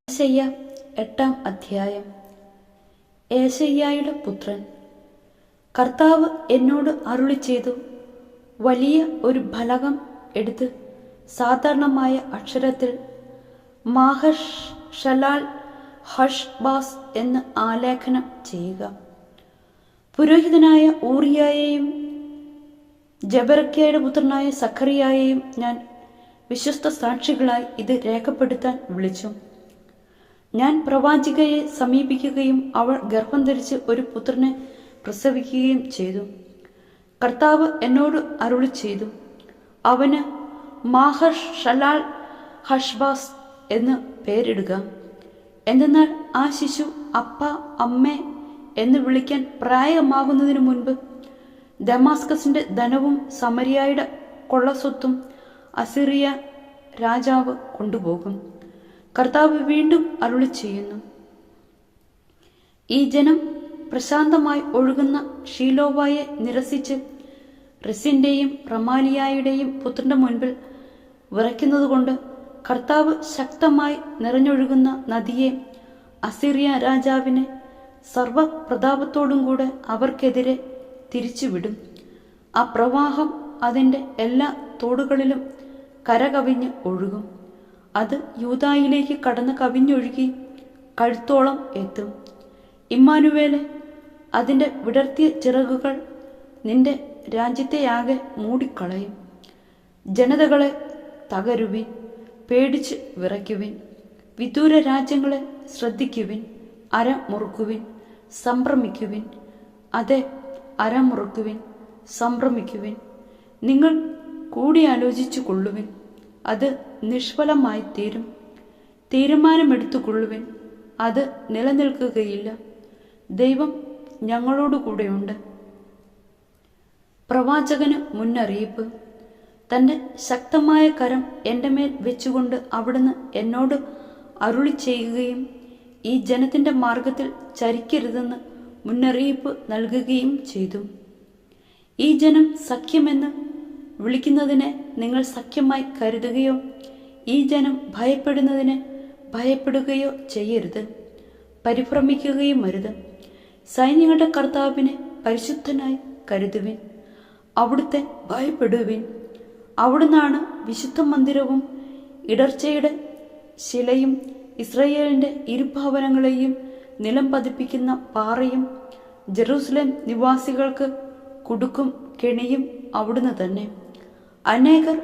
ഏശയ്യാ 8-ാം അധ്യായം. ഏശയ്യായുടെ പുത്രൻ. കർത്താവ് എന്നോട് അരുളി ചെയ്തു, വലിയ ഒരു ഫലകം എടുത്ത് സാധാരണമായ അക്ഷരത്തിൽ മാഹർഷലാൽ ഹഷ്ബാസ് എന്ന് ആലേഖനം ചെയ്യുക. പുരോഹിതനായ ഊറിയായെയും ജബരക്യയുടെ പുത്രനായ സഖറിയായെയും ഞാൻ വിശ്വസ്ത സാക്ഷികളായി ഇത് രേഖപ്പെടുത്താൻ വിളിച്ചു. ഞാൻ പ്രവാചികയെ സമീപിക്കുകയും അവൾ ഗർഭം ധരിച്ച് ഒരു പുത്രനെ പ്രസവിക്കുകയും ചെയ്തു. കർത്താവ് എന്നോട് അരുളി ചെയ്തു, അവന് മാഹർഷലാൽ ഹഷ്ബാസ് എന്ന് പേരിടുക. എന്തെന്നാൽ ആ ശിശു അപ്പ അമ്മേ എന്ന് വിളിക്കാൻ പ്രായമാകുന്നതിനു മുൻപ് ദമാസ്കസിന്റെ ധനവും സമരിയായുടെ കൊള്ളസ്വത്തും അസിറിയ രാജാവ് കൊണ്ടുപോകും. കർത്താവ് വീണ്ടും അരുളി ചെയ്യുന്നു, ഈ ജനം പ്രശാന്തമായി ഒഴുകുന്ന ഷീലോവായെ നിരസിച്ച് റസിന്റെയും റമാലിയായുടെയും പുത്രന്റെ മുൻപിൽ വിറയ്ക്കുന്നതുകൊണ്ട് കർത്താവ് ശക്തമായി നിറഞ്ഞൊഴുകുന്ന നദിയെ, അസിറിയ രാജാവിനെ സർവപ്രതാപത്തോടും കൂടെ അവർക്കെതിരെ തിരിച്ചുവിടും. ആ പ്രവാഹം അതിൻ്റെ എല്ലാ തോടുകളിലും കരകവിഞ്ഞ് ഒഴുകും. അത് യൂദായിലേക്ക് കടന്ന് കവിഞ്ഞൊഴുകി കഴുത്തോളം എത്തും. ഇമ്മാനുവേലെ, അതിൻ്റെ വിടർത്തിയ ചിറകുകൾ നിന്റെ രാജ്യത്തെയാകെ മൂടിക്കളയും. ജനതകളെ തകരുവിൻ, പേടിച്ച് വിറയ്ക്കുവിൻ. വിദൂര രാജ്യങ്ങളെ ശ്രദ്ധിക്കുവിൻ, അരമുറുക്കുവിൻ, സംഭ്രമിക്കുവിൻ. അതെ, അരമുറുക്കുവിൻ, സംഭ്രമിക്കുവിൻ. നിങ്ങൾ കൂടിയാലോചിച്ചു കൊള്ളുവിൻ, അത് നിഷ്ഫലമായി തീരും. തീരുമാനമെടുത്തുകൊള്ളുവിൻ, അത് നിലനിൽക്കുകയില്ല. ദൈവം ഞങ്ങളോടുകൂടെയുണ്ട്. പ്രവാചകന് മുന്നറിയിപ്പ്. തൻ്റെ ശക്തമായ കരം എൻ്റെ മേൽ വെച്ചുകൊണ്ട് അവിടുന്ന് എന്നോട് അരുളി ചെയ്യുകയും ഈ ജനത്തിൻ്റെ മാർഗത്തിൽ ചരിക്കരുതെന്ന് മുന്നറിയിപ്പ് നൽകുകയും ചെയ്തു. ഈ ജനം സഖ്യമെന്ന് വിളിക്കുന്നതിനെ നിങ്ങൾ സഖ്യമായി കരുതുകയോ ഈ ജനം ഭയപ്പെടുന്നതിനെ ഭയപ്പെടുകയോ ചെയ്യരുത്. പരിഭ്രമിക്കുകയും അരുത്. സൈന്യങ്ങളുടെ കർത്താവിനെ പരിശുദ്ധനായി കരുതുവിൻ, അവിടുത്തെ ഭയപ്പെടുവിൻ. അവിടുന്നാണ് വിശുദ്ധ മന്ദിരവും ഇടർച്ചയുടെ ശിലയും ഇസ്രായേലിൻ്റെ ഇരുഭവനങ്ങളെയും നിലം പതിപ്പിക്കുന്ന പാറയും. ജെറൂസലേം നിവാസികൾക്ക് കുടുക്കും കെണിയും അവിടുന്ന് തന്നെ. അനേകർ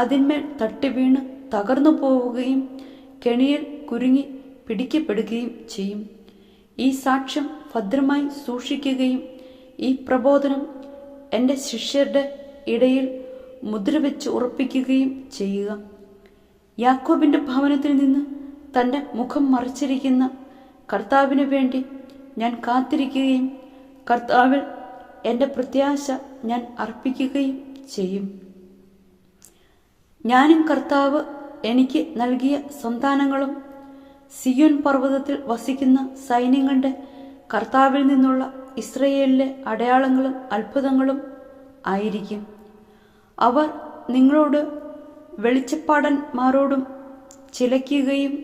അതിന്മേൽ തട്ടിവീണ് തകർന്നു പോവുകയും കെണിയിൽ കുരുങ്ങി പിടിക്കപ്പെടുകയും ചെയ്യും. ഈ സാക്ഷ്യം ഭദ്രമായി സൂക്ഷിക്കുകയും ഈ പ്രബോധനം എൻ്റെ ശിഷ്യരുടെ ഇടയിൽ മുദ്രവെച്ച് ഉറപ്പിക്കുകയും ചെയ്യുക. യാക്കോബിൻ്റെ ഭവനത്തിൽ നിന്ന് തൻ്റെ മുഖം മറച്ചിരിക്കുന്ന കർത്താവിന് വേണ്ടി ഞാൻ കാത്തിരിക്കുകയും കർത്താവിൽ എൻ്റെ പ്രത്യാശ ഞാൻ അർപ്പിക്കുകയും ചെയ്യും. ഞാനും കർത്താവ് എനിക്ക് നൽകിയ സന്താനങ്ങളും സിയോൻ പർവ്വതത്തിൽ വസിക്കുന്ന സൈന്യങ്ങളുടെ കർത്താവിൽ നിന്നുള്ള ഇസ്രയേലിലെ അടയാളങ്ങളും അത്ഭുതങ്ങളും ആയിരിക്കും. അവർ നിങ്ങളോട് വെളിച്ചപ്പാടന്മാരോടും ചിലയ്ക്കുകയും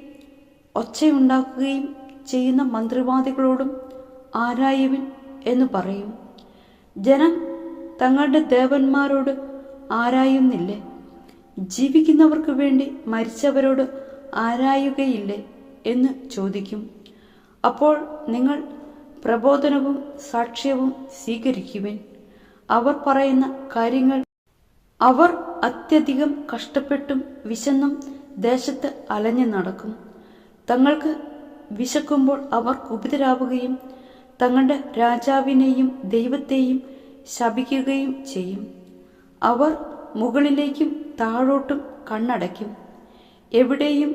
ഒച്ചയുണ്ടാക്കുകയും ചെയ്യുന്ന മന്ത്രവാദികളോടും ആരായുവിൻ എന്ന് പറയും. ജനം തങ്ങളുടെ ദേവന്മാരോട് ആരായുന്നില്ലേ? ജീവിക്കുന്നവർക്ക് വേണ്ടി മരിച്ചവരോട് ആരായുകയില്ലേ എന്ന് ചോദിക്കും. അപ്പോൾ നിങ്ങൾ പ്രബോധനവും സാക്ഷ്യവും സ്വീകരിക്കുവിൻ. അവർ പറയുന്ന കാര്യങ്ങൾ. അവർ അത്യധികം കഷ്ടപ്പെട്ടും വിശന്നും ദേശത്ത് അലഞ്ഞു നടക്കും. തങ്ങൾക്ക് വിശക്കുമ്പോൾ അവർ കുപിതരാവുകയും തങ്ങളുടെ രാജാവിനെയും ദൈവത്തെയും ശപിക്കുകയും ചെയ്യും. അവർ മുകളിലേക്കും താഴോട്ടും കണ്ണടയ്ക്കും. എവിടെയും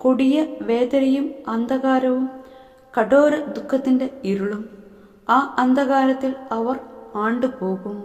കൊടിയ വേദനയും അന്ധകാരവും കഠോര ദുഃഖത്തിൻ്റെ ഇരുളും. ആ അന്ധകാരത്തിൽ അവർ ആണ്ടുപോകും.